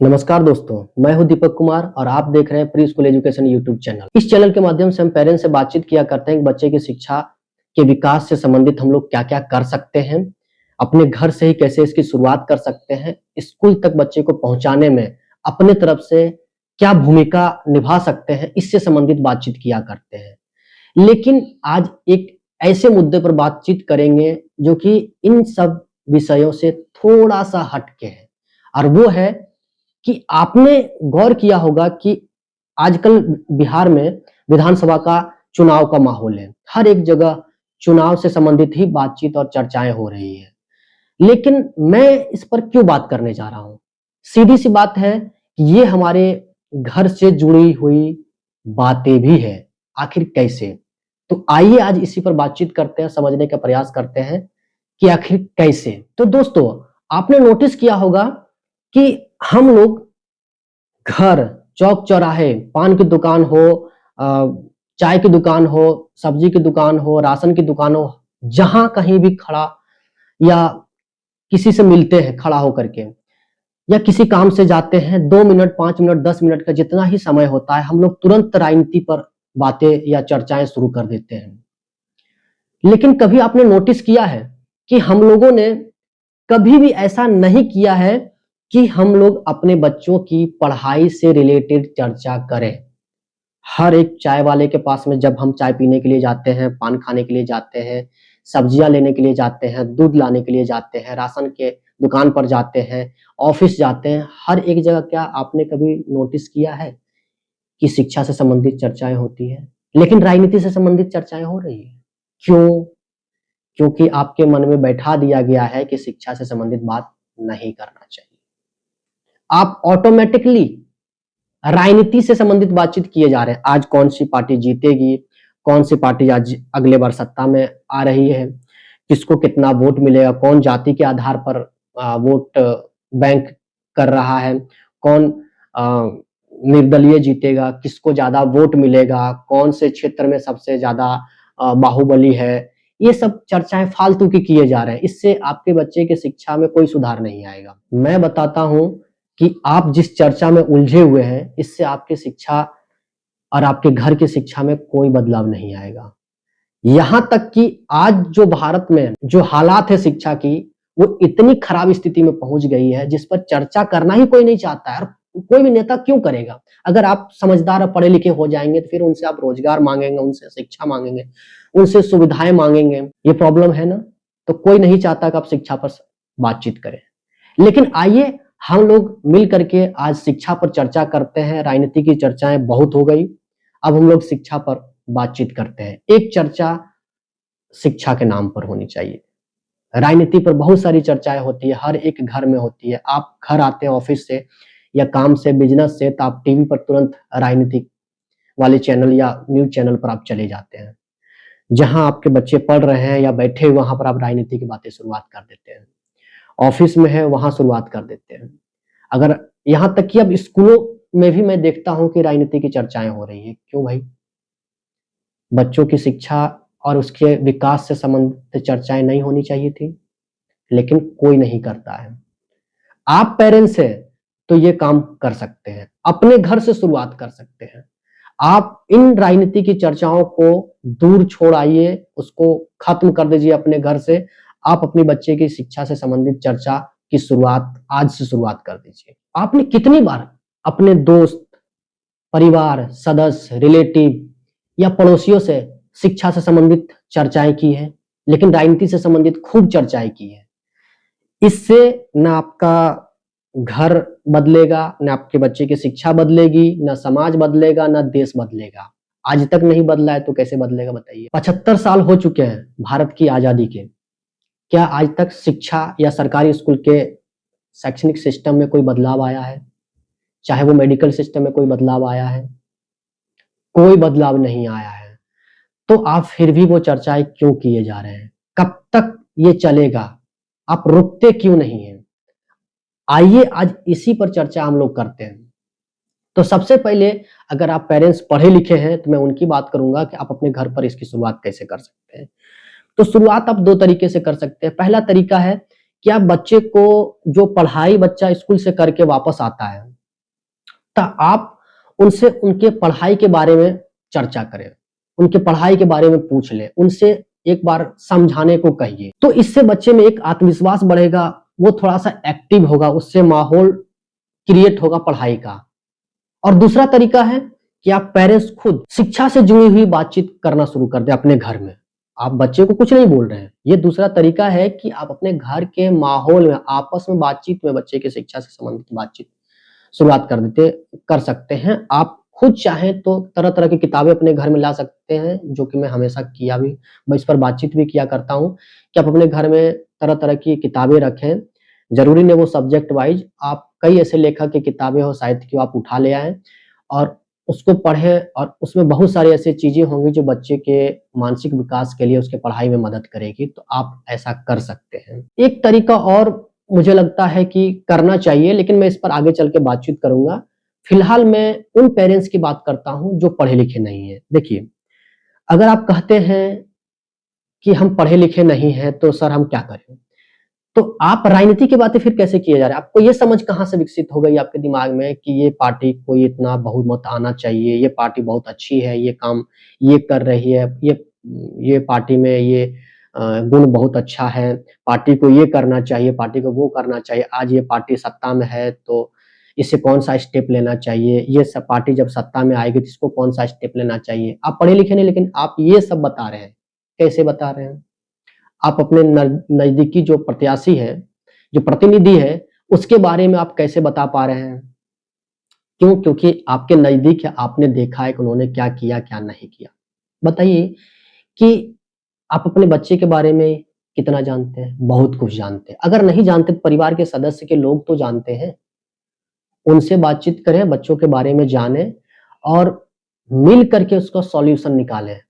नमस्कार दोस्तों, मैं हूं दीपक कुमार और आप देख रहे हैं pre school education YouTube channel. इस चैनल के माध्यम से हम पेरेंट्स से बातचीत किया करते हैं कि बच्चे की शिक्षा के विकास से संबंधित हम लोग क्या-क्या कर सकते हैं, अपने घर से ही कैसे इसकी शुरुआत कर सकते हैं, स्कूल तक बच्चे को पहुंचाने में अपने तरफ से क्या भूमिका निभा सकते हैं, इससे संबंधित बातचीत किया करते हैं। लेकिन आज एक ऐसे मुद्दे पर बातचीत करेंगे जो कि इन सब विषयों से थोड़ा-सा हट के है और वो है कि आपने गौर किया होगा कि आजकल बिहार में विधानसभा का चुनाव का माहौल है। हर एक जगह चुनाव से संबंधित ही बातचीत और चर्चाएँ हो रही हैं। लेकिन मैं इस पर क्यों बात करने जा रहा हूँ? सीधी-सी बात है कि ये हमारे घर से जुड़ी हुई बातें भी हैं। आखिर कैसे? तो आइए आज इसी पर बातचीत करते हैं, समझने का प्रयास करते हैं कि आखिर कैसे? तो दोस्तों, आपने नोटिस किया होगा कि हम लोग घर, चौक-चौराहे, पान की दुकान हो अ, चाय की दुकान हो, सब्जी की दुकान हो, राशन की दुकान हो, जहाँ कहीं भी खड़ा या किसी से मिलते हैं खड़ा होकर के या किसी काम से जाते हैं 2 मिनट, 5 मिनट, 10 मिनट का जितना ही समय होता है, हम लोग तुरंत राजनीति पर बातें या चर्चाएँ शुरू कर देते हैं। लेकिन कभी आपने नोटिस किया है कि हम लोगों ने कभी भी ऐसा नहीं किया है कि हम लोग अपने बच्चों की पढ़ाई से रिलेटेड चर्चा करें। हर एक चाय वाले के पास में जब हम चाय पीने के लिए जाते हैं, पान खाने के लिए जाते हैं, सब्जियाँ लेने के लिए जाते हैं, दूध लाने के लिए जाते हैं, राशन के दुकान पर जाते हैं, ऑफ़िस जाते हैं, हर एक जगह क्या आपने कभी नोटिस किया है कि शिक्षा से संबंधित चर्चाएँ होती हैं, लेकिन राजनीति से संबंधित चर्चाएँ हो रही हैं? क्यों? क्योंकि आपके मन में बैठा दिया गया है कि शिक्षा से संबंधित बात नहीं करना चाहिए। आप ऑटोमैटिकली राजनीति से संबंधित बातचीत किए जा रहे हैं। आज कौन-सी पार्टी जीतेगी, कौन-सी पार्टी आज अगले बार सत्ता में आ रही है, किसको कितना वोट मिलेगा, कौन जाति के आधार पर वोट बैंक कर रहा है, कौन अ, निर्दलीय जीतेगा, किसको ज़्यादा वोट मिलेगा, कौन से क्षेत्र में सबसे ज़्यादा बाहुबली है। ये सब चर्चाएँ फालतू की किए जा रहे हैं। इससे आपके बच्चे की शिक्षा में कोई सुधार नहीं आएगा। मैं बताता हूँ कि आप जिस चर्चा में उलझे हुए हैं, इससे आपकी शिक्षा और आपके घर की शिक्षा में कोई बदलाव नहीं आएगा। यहाँ तक कि आज जो भारत में जो हालात है शिक्षा की, वो इतनी खराब स्थिति में पहुँच गई है, जिस पर चर्चा करना ही कोई नहीं चाहता है और कोई भी नेता क्यों करेगा? अगर आप समझदार और पढ़े-लिखे हो जाएँगे, तो फिर उनसे आप रोज़गार माँगेंगे, उनसे शिक्षा माँगेंगे, उनसे सुविधाएँ माँगेंगे। ये प्रॉब्लम है ना? तो कोई नहीं चाहता कि आप शिक्षा पर बातचीत करें। लेकिन आइए हम लोग मिल करके आज शिक्षा पर चर्चा करते हैं, राजनीति की चर्चाएँ बहुत हो गई, अब हम लोग शिक्षा पर बातचीत करते हैं। एक चर्चा शिक्षा के नाम पर होनी चाहिए। राजनीति पर बहुत सारी चर्चाएँ होती है, हर एक घर में होती है। आप घर आते हैं ऑफ़िस से या काम से, बिज़नेस से, तो आप टीवी पर तुरंत राजनीतिक वाले चैनल या न्यूज़ चैनल पर आप चले जाते हैं। जहाँ आपके बच्चे पढ़ रहे हैं या बैठे हुए वहाँ पर आप राजनीति की बातें शुरुआत कर देते हैं। ऑफ़िस में है, वहाँ शुरुआत कर देते हैं। अगर यहाँ तक कि अब स्कूलों में भी मैं देखता हूँ कि राजनीति की चर्चाएँ हो रही हैं। क्यों भाई? बच्चों की शिक्षा और उसके विकास से संबंधित चर्चाएँ नहीं होनी चाहिए थी, लेकिन कोई नहीं करता है। आप पेरेंट्स हैं, तो ये काम कर सकते हैं। अपने घर से शुरुआत कर सकते हैं। आप इन राजनीति की चर्चाओं को दूर छोड़ आइए, उसको खत्म कर दीजिए अपने घर से। आप अपने बच्चे की शिक्षा से संबंधित चर्चा की शुरुआत आज से शुरुआत कर दीजिए। आपने कितनी बार अपने दोस्त, परिवार, सदस्य, रिलेटिव या पड़ोसियों से शिक्षा से संबंधित चर्चाएँ की हैं, लेकिन राजनीति से संबंधित खूब चर्चाएँ की हैं। इससे ना आपका घर बदलेगा, ना आपके बच्चे की शिक्षा बदलेगी, ना समाज बदलेगा, ना देश बदलेगा। आज तक नहीं बदला है तो कैसे बदलेगा बताइए? 75 साल हो चुके हैं भारत की आज़ादी के। क्या आज तक शिक्षा या सरकारी स्कूल के शैक्षणिक सिस्टम में कोई बदलाव आया है? चाहे वो मेडिकल सिस्टम में कोई बदलाव आया है? कोई बदलाव नहीं आया है। तो आप फिर भी वो चर्चाएँ क्यों किए जा रहे हैं? कब तक ये चलेगा? आप रुकते क्यों नहीं हैं? आइए आज इसी पर चर्चा हम लोग करते हैं। तो सबसे पहले अगर आप पेरेंट्स पढ़े-लिखे हैं, तो मैं उनकी बात करूँगा कि आप अपने घर पर इसकी शुरुआत कैसे कर सकते हैं। तो शुरुआत आप 2 तरीके से कर सकते हैं। पहला तरीका है क्या बच्चे को जो पढ़ाई बच्चा स्कूल से करके वापस आता है, तो आप उनसे उनके पढ़ाई के बारे में चर्चा करें, उनके पढ़ाई के बारे में पूछ लें, उनसे एक बार समझाने को कहिए। तो इससे बच्चे में एक आत्मविश्वास बढ़ेगा, वो थोड़ा-सा एक्टिव होगा, उससे माहौल क्रिएट होगा पढ़ाई का। और दूसरा तरीका है कि आप पेरेंट्स खुद शिक्षा से जुड़ी हुई बातचीत करना शुरू कर दें अपने घर में। आप बच्चे को कुछ नहीं बोल रहे हैं। ये दूसरा तरीका है कि आप अपने घर के माहौल में आपस में बातचीत में बच्चे की शिक्षा से संबंधित बातचीत शुरुआत कर सकते हैं। आप खुद चाहें तो तरह-तरह की किताबें अपने घर में ला सकते हैं, जो कि मैं हमेशा किया भी, मैं इस पर बातचीत भी किया करता हूँ कि आप अपने घर में तरह-तरह की किताबें रखें। ज़रूरी नहीं वो सब्जेक्ट वाइज़, आप कई ऐसे लेखक की किताबें हो साहित्य की, आप उठा ले आएँ और उसको पढ़ें और उसमें बहुत सारी ऐसी चीज़ें होंगी जो बच्चे के मानसिक विकास के लिए, उसके पढ़ाई में मदद करेगी, तो आप ऐसा कर सकते हैं। एक तरीका और मुझे लगता है कि करना चाहिए, लेकिन मैं इस पर आगे चल के बातचीत करूँगा। फिलहाल मैं उन पेरेंट्स की बात करता हूँ जो पढ़े-लिखे नहीं हैं। देखिए, अगर आप कहते हैं कि हम पढ़े-लिखे नहीं हैं, तो सर हम क्या करें? तो आप राजनीति की बातें फिर कैसे किए जा रहे हैं? आपको ये समझ कहाँ से विकसित हो गई आपके दिमाग में कि ये पार्टी को इतना बहुमत आना चाहिए, ये पार्टी बहुत अच्छी है, ये काम ये कर रही है, ये पार्टी में ये गुण बहुत अच्छा है, पार्टी को ये करना चाहिए, पार्टी को वो करना चाहिए, आज ये पार्टी सत्ता में है तो इसे कौन-सा स्टेप लेना चाहिए, ये सब पार्टी जब सत्ता में आएगी तो इसको कौन-सा स्टेप लेना चाहिए। आप पढ़े-लिखे नहीं, लेकिन आप ये सब बता रहे हैं। कैसे बता रहे हैं? आप अपने नज़दीकी जो प्रत्याशी है, जो प्रतिनिधि है, उसके बारे में आप कैसे बता पा रहे हैं? क्यों? क्योंकि आपके नज़दीक है, आपने देखा है कि उन्होंने क्या किया, क्या नहीं किया। बताइए कि आप अपने बच्चे के बारे में कितना जानते हैं? बहुत कुछ जानते हैं। अगर नहीं जानते तो परिवार के सदस्य के लोग तो जानते हैं। उनसे बातचीत करें, बच्चों के बारे में जानें और मिल करके उसका सॉल्यूशन निकालें।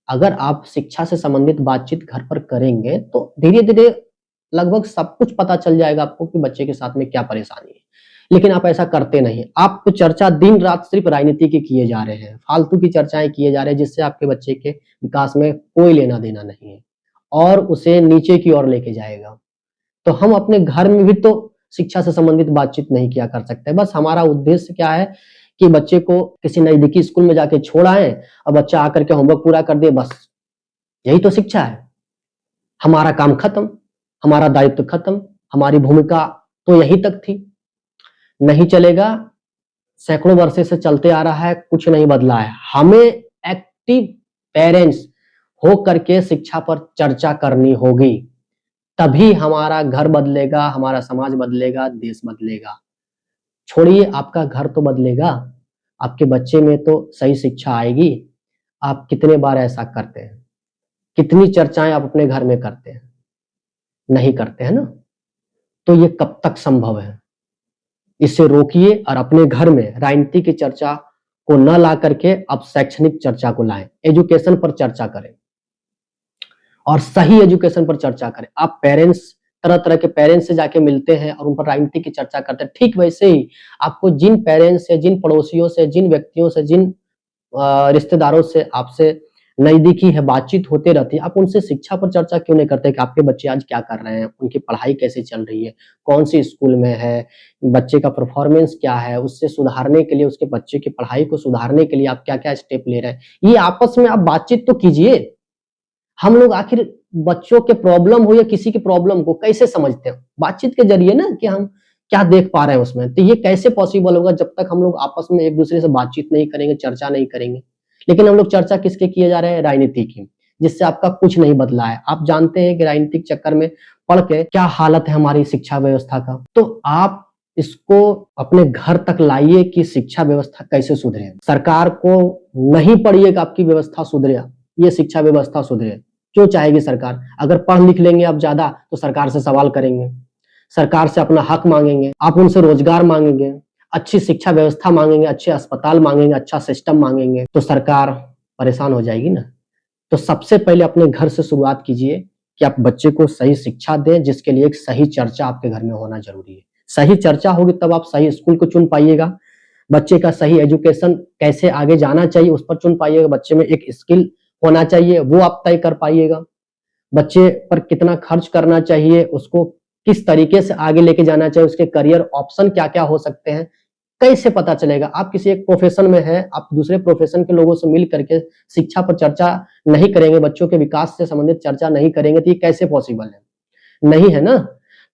अगर आप शिक्षा से संबंधित बातचीत घर पर करेंगे, तो धीरे-धीरे लगभग सब कुछ पता चल जाएगा आपको कि बच्चे के साथ में क्या परेशानी है। लेकिन आप ऐसा करते नहीं। आप तो चर्चा दिन-रात सिर्फ़ राजनीति की किए जा रहे हैं, फालतू की चर्चाएँ किए जा रहे हैं, जिससे आपके बच्चे के विकास में कोई लेना-देना नहीं है और उसे नीचे की ओर लेके जाएगा। तो हम अपने घर में भी तो शिक्षा से संबंधित बातचीत नहीं किया कर सकते। बस हमारा उद्देश्य क्या है कि बच्चे को किसी नज़दीकी स्कूल में जाके छोड़ आएँ और बच्चा आकर के होमवर्क पूरा कर दे, बस। यही तो शिक्षा है। हमारा काम खत्म, हमारा दायित्व खत्म, हमारी भूमिका तो यहीं तक थी। नहीं चलेगा, सैकड़ों वर्षों से चलते आ रहा है, कुछ नहीं बदला है। हमें एक्टिव पेरेंट्स हो करके शिक्षा पर चर्चा करनी होगी। तभी हमारा घर बदलेगा, हमारा समाज बदलेगा, देश बदलेगा। छोड़िए आपका घर तो बदलेगा, आपके बच्चे में तो सही शिक्षा आएगी। आप कितने बार ऐसा करते हैं? कितनी चर्चाएँ आप अपने घर में करते हैं? नहीं करते, है ना? तो ये कब तक संभव है? इसे रोकिए और अपने घर में राजनीति की चर्चा को न ला करके आप शैक्षणिक चर्चा को लाएँ। एजुकेशन पर चर्चा करें और सही एजुकेशन पर चर्चा करें। आप पेरेंट्स तरह-तरह के पेरेंट्स से जाके मिलते हैं और उन पर राजनीति की चर्चा करते हैं। ठीक वैसे ही आपको जिन पेरेंट्स से, जिन पड़ोसियों से, जिन व्यक्तियों से, जिन रिश्तेदारों से आपसे नज़दीकी है, बातचीत होते रहती है, आप उनसे शिक्षा पर चर्चा क्यों नहीं करते कि आपके बच्चे आज क्या कर रहे हैं? उनकी पढ़ाई कैसे चल रही है? कौन-सी स्कूल में है? बच्चे का परफॉर्मेंस क्या है? उससे सुधारने के लिए, उसके बच्चे की पढ़ाई को सुधारने के लिए आप क्या-क्या स्टेप ले रहे हैं? ये आपस में आप बातचीत तो कीजिए। हम लोग आखिर बच्चों के प्रॉब्लम हो या किसी की प्रॉब्लम को कैसे समझते हैं? बातचीत के ज़रिए ना कि हम क्या देख पा रहे हैं उसमें। तो ये कैसे पॉसिबल होगा जब तक हम लोग आपस में एक-दूसरे से बातचीत नहीं करेंगे, चर्चा नहीं करेंगे। लेकिन हम लोग चर्चा किसके किए जा रहे हैं? राजनीति की, जिससे आपका कुछ नहीं बदला है। आप जानते हैं कि राजनीतिक चक्कर में पड़ के क्या हालत है हमारी शिक्षा व्यवस्था का। तो आप इसको अपने घर तक लाइए कि शिक्षा व्यवस्था कैसे सुधरे। सरकार को नहीं पड़िए कि आपकी व्यवस्था सुधरे, ये शिक्षा व्यवस्था सुधरे। क्यों चाहेगी सरकार? अगर पढ़ लिख लेंगे आप ज़्यादा तो सरकार से सवाल करेंगे, सरकार से अपना हक माँगेंगे, आप उनसे रोज़गार माँगेंगे, अच्छी शिक्षा व्यवस्था माँगेंगे, अच्छे अस्पताल माँगेंगे, अच्छा सिस्टम माँगेंगे, तो सरकार परेशान हो जाएगी ना। तो सबसे पहले अपने घर से शुरुआत कीजिए कि आप बच्चे को सही शिक्षा दें, जिसके लिए एक सही चर्चा आपके घर में होना ज़रूरी है। सही चर्चा होगी तब आप सही स्कूल को चुन पाइएगा, बच्चे का सही एजुकेशन कैसे आगे जाना चाहिए उस पर चुन पाइएगा, बच्चे में एक स्किल होना चाहिए वो आप तय कर पाइएगा। बच्चे पर कितना खर्च करना चाहिए, उसको किस तरीके से आगे लेके जाना चाहिए, उसके करियर ऑप्शन क्या-क्या हो सकते हैं, कैसे पता चलेगा? आप किसी एक प्रोफ़ेशन में हैं, आप दूसरे प्रोफ़ेशन के लोगों से मिल करके शिक्षा पर चर्चा नहीं करेंगे, बच्चों के विकास से संबंधित चर्चा नहीं करेंगे, तो ये कैसे पॉसिबल है? नहीं है ना?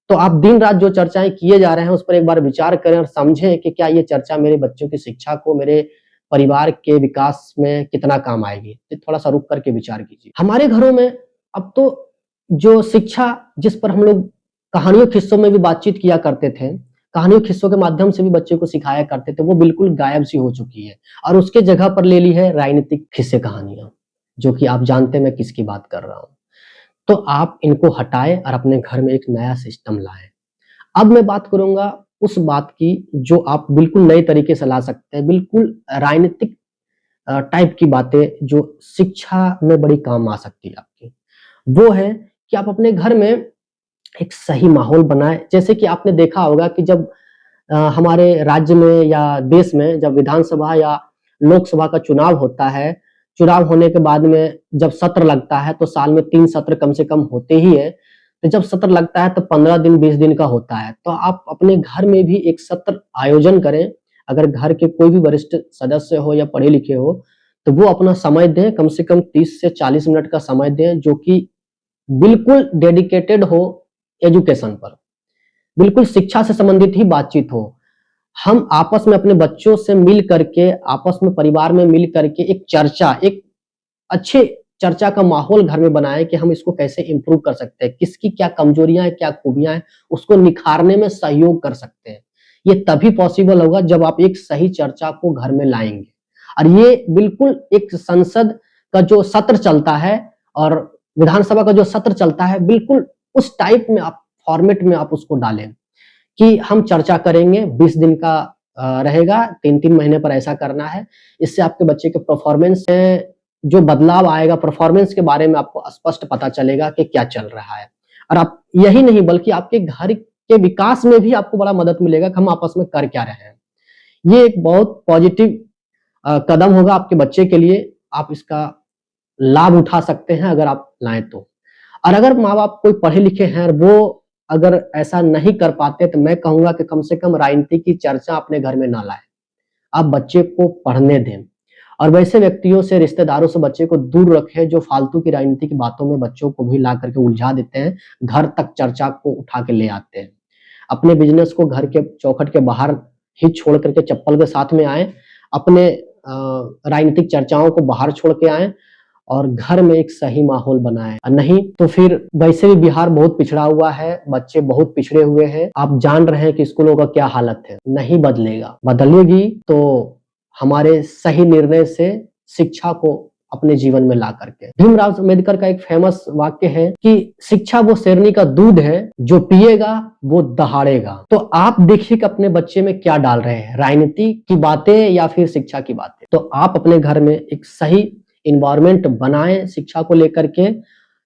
तो आप दिन-रात जो चर्चाएँ किए जा रहे हैं, उस पर एक बार विचार करें और समझें कि क्या ये चर्चा मेरे बच्चों की शिक्षा को, मेरे परिवार के विकास में कितना काम आएगी? तो थोड़ा-सा रुक कर के विचार कीजिए। हमारे घरों में अब तो जो शिक्षा जिस पर हम लोग कहानियों किस्सों में भी बातचीत किया करते थे, कहानियों किस्सों के माध्यम से भी बच्चे को सिखाया करते थे, वो बिल्कुल गायब-सी हो चुकी है और उसके जगह पर ले ली है राजनीतिक किस्से कहानियाँ, जो कि आप जानते हैं मैं किसकी बात कर रहा हूँ। तो आप इनको हटाएँ और अपने घर में एक नया सिस्टम लाएँ। अब मैं बात करूँगा उस बात की जो आप बिल्कुल नए तरीके से ला सकते हैं, बिल्कुल राजनीतिक टाइप की बातें जो शिक्षा में बड़ी काम आ सकती है आपकी। वो है कि आप अपने घर में एक सही माहौल बनाएँ। जैसे कि आपने देखा होगा कि जब हमारे राज्य में या देश में जब विधानसभा या लोकसभा का चुनाव होता है, चुनाव होने के बाद में जब सत्र लगता है, तो साल में 3 सत्र कम से कम होते ही हैं। तो जब सत्र लगता है तो 15 दिन, 20 दिन का होता है। तो आप अपने घर में भी एक सत्र आयोजन करें। अगर घर के कोई भी वरिष्ठ सदस्य हो या पढ़े-लिखे हो, तो वो अपना समय दें, कम से कम 30 से 40 मिनट का समय दें, जो कि बिल्कुल डेडिकेटेड हो एजुकेशन पर। बिल्कुल शिक्षा से संबंधित ही बातचीत हो। हम आपस में अपने बच्चों से मिल करके, आपस में परिवार में मिल करके एक चर्चा, एक अच्छे चर्चा का माहौल घर में बनाएँ कि हम इसको कैसे इम्प्रूव कर सकते हैं, किसकी क्या कमजोरियाँ हैं, क्या खूबियाँ हैं, उसको निखारने में सहयोग कर सकते हैं। ये तभी पॉसिबल होगा जब आप एक सही चर्चा को घर में लाएँगे और ये बिल्कुल एक संसद का जो सत्र चलता है और विधानसभा का जो सत्र चलता है, बिल्कुल उस टाइप में आप फॉर्मेट में आप उसको डालें। कि हम चर्चा करेंगे 20 दिन का रहेगा, 3-3 महीने पर ऐसा करना है। इससे आपके बच्चे के परफॉर्मेंस में जो बदलाव आएगा, परफॉर्मेंस के बारे में आपको स्पष्ट पता चलेगा कि क्या चल रहा है। और आप यही नहीं बल्कि आपके घर के विकास में भी आपको बड़ा मदद मिलेगा कि हम आपस में कर क्या रहे हैं। ये एक बहुत पॉजिटिव कदम होगा आपके बच्चे के लिए। आप इसका लाभ उठा सकते हैं अगर आप लाएँ तो। और अगर माँ-बाप कोई पढ़े-लिखे हैं और वो अगर ऐसा नहीं कर पाते तो मैं कहूँगा कि कम से कम राजनीति की चर्चा अपने घर में ना लाएँ। आप बच्चे को पढ़ने दें और वैसे व्यक्तियों से, रिश्तेदारों से बच्चे को दूर रखें जो फालतू की राजनीति की बातों में बच्चों को भी ला करके उलझा देते हैं, घर तक चर्चा को उठा के ले आते हैं। अपने बिज़नेस को घर के चौखट के बाहर ही छोड़ कर के चप्पल के साथ में आएँ, अपने राजनीतिक चर्चाओं को बाहर छोड़ के आएँ और घर में एक सही माहौल बनाएँ। नहीं तो फिर वैसे भी बिहार बहुत पिछड़ा हुआ है, बच्चे बहुत पिछड़े हुए हैं। आप जान रहे हैं कि स्कूलों का क्या हालत है, नहीं बदलेगा। बदलेगी तो हमारे सही निर्णय से शिक्षा को अपने जीवन में ला करके। भीमराव अम्बेडकर का एक फेमस वाक्य है कि शिक्षा वो शेरनी का दूध है, जो पिएगा वो दहाड़ेगा। तो आप देखिए कि अपने बच्चे में क्या डाल रहे हैं, राजनीति की बातें या फिर शिक्षा की बातें। तो आप अपने घर में एक सही एनवायरनमेंट बनाएं शिक्षा को लेकर के।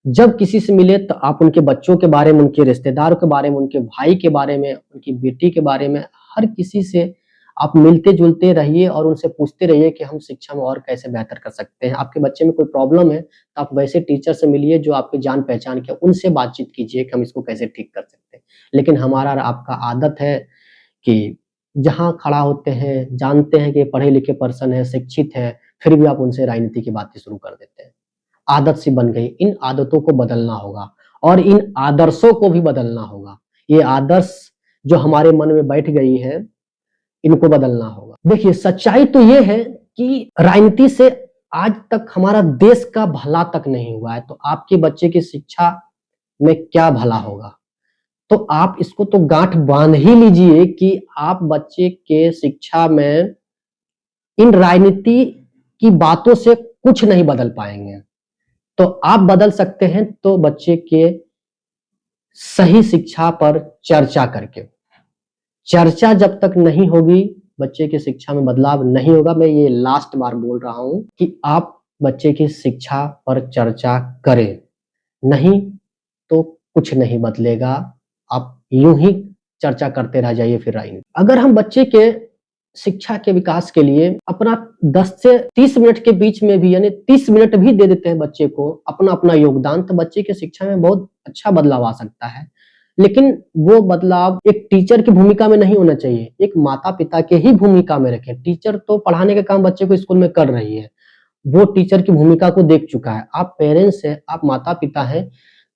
जब किसी से मिले तो आप उनके बच्चों के बारे में, उनके रिश्तेदारों के बारे में, उनके भाई के बारे में, उनकी बेटी के बारे में, हर किसी से आप मिलते-जुलते रहिए और उनसे पूछते रहिए कि हम शिक्षा में और कैसे बेहतर कर सकते हैं। आपके बच्चे में कोई प्रॉब्लम है, तो आप वैसे टीचर से मिलिए जो आपकी जान-पहचान के, उनसे बातचीत कीजिए कि हम इसको कैसे ठीक कर सकते हैं। लेकिन हमारा और आपका आदत है कि जहाँ खड़ा होते हैं, जानते हैं कि ये पढ़े-लिखे पर्सन है, शिक्षित है, फिर भी आप उनसे राजनीति की बातें शुरू कर देते हैं। आदत सी बन गई। इन आदतों को बदलना होगा और इन आदर्शों को भी बदलना होगा। ये आदर्श जो हमारे मन में बैठ गई है, इनको बदलना होगा। देखिए, सच्चाई तो ये है कि राजनीति से आज तक हमारा देश का भला तक नहीं हुआ है, तो आपके बच्चे की शिक्षा में क्या भला होगा? तो आप इसको तो गाँठ बाँध ही लीजिए कि आप बच्चे के शिक्षा में इन राजनीति की बातों से कुछ नहीं बदल पाएँगे। तो आप बदल सकते हैं तो बच्चे के सही शिक्षा पर चर्चा करके। चर्चा जब तक नहीं होगी, बच्चे की शिक्षा में बदलाव नहीं होगा। मैं ये लास्ट बार बोल रहा हूँ कि आप बच्चे की शिक्षा पर चर्चा करें, नहीं तो कुछ नहीं बदलेगा। आप यूँ ही चर्चा करते रह जाइए फिर राजनीति। अगर हम बच्चे के शिक्षा के विकास के लिए अपना 10 से 30 मिनट के बीच में भी, यानी 30 मिनट भी दे देते हैं बच्चे को अपना-अपना योगदान, तो बच्चे की शिक्षा में बहुत अच्छा बदलाव आ सकता है। लेकिन वो बदलाव एक टीचर की भूमिका में नहीं होना चाहिए, एक माता-पिता के ही भूमिका में रखें। टीचर तो पढ़ाने का काम बच्चे को स्कूल में कर रही है, वो टीचर की भूमिका को देख चुका है। आप पेरेंट्स हैं, आप माता-पिता हैं,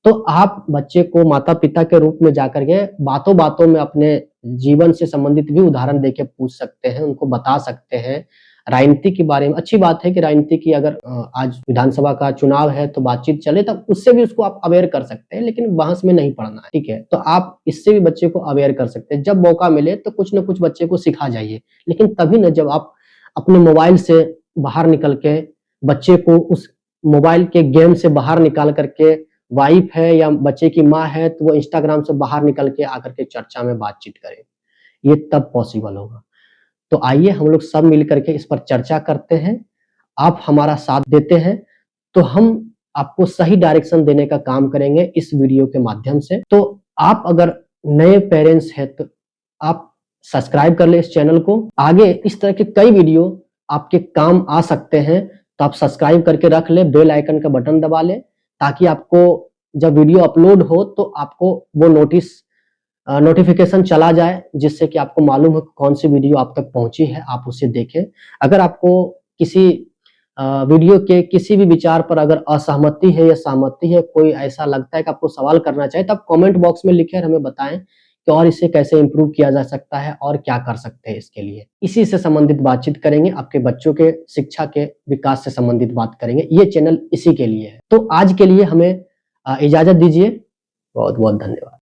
तो आप बच्चे को माता-पिता के रूप में जाकर के बातों-बातों में अपने जीवन से संबंधित भी उदाहरण देके पूछ सकते हैं, उनको बता सकते हैं। राजनीति के बारे में अच्छी बात है कि राजनीति की अगर आज विधानसभा का चुनाव है तो बातचीत चले तब उससे भी उसको आप अवेयर कर सकते हैं, लेकिन बहस में नहीं पड़ना है, ठीक है? तो आप इससे भी बच्चे को अवेयर कर सकते हैं। जब मौका मिले तो कुछ न कुछ बच्चे को सिखा जाइए, लेकिन तभी ना जब आप अपने मोबाइल से बाहर निकल के बच्चे को उस मोबाइल के गेम से बाहर निकाल करके वाइफ है या बच्चे की माँ है तो वो इंस्टाग्राम से बाहर निकल के आकर के चर्चा में बातचीत करें। ये तब पॉसिबल होगा। तो आइए हम लोग सब मिल करके इस पर चर्चा करते हैं। आप हमारा साथ देते हैं, तो हम आपको सही डायरेक्शन देने का काम करेंगे इस वीडियो के माध्यम से। तो आप अगर नए पेरेंट्स हैं तो आप सब्सक्राइब कर लें इस चैनल को। आगे इस तरह के कई वीडियो आपके काम आ सकते हैं, तो आप सब्सक्राइब करके रख लें, बेल आइकन का बटन दबा लें, ताकि आपको जब वीडियो अपलोड हो तो आपको वो नोटिफिकेशन चला जाए, जिससे कि आपको मालूम हो कौन सी वीडियो आप तक पहुंची है, आप उसे देखें। अगर आपको किसी वीडियो के किसी भी विचार पर अगर असहमति है या सहमति है, कोई ऐसा लगता है कि आपको सवाल करना चाहिए, तो आप कमेंट बॉक्स में लिखें और हमें बताएं कि और इसे कैसे इम्प्रूव किया जा सकता है और क्या कर सकते हैं इसके लिए। इसी से संबंधित बातचीत करेंगे, आपके बच्चों के शिक्षा के विकास से संबंधित बात करेंगे। ये चैनल इसी के लिए है। तो आज के लिए हमें इजाजत दीजिए। बहुत बहुत धन्यवाद।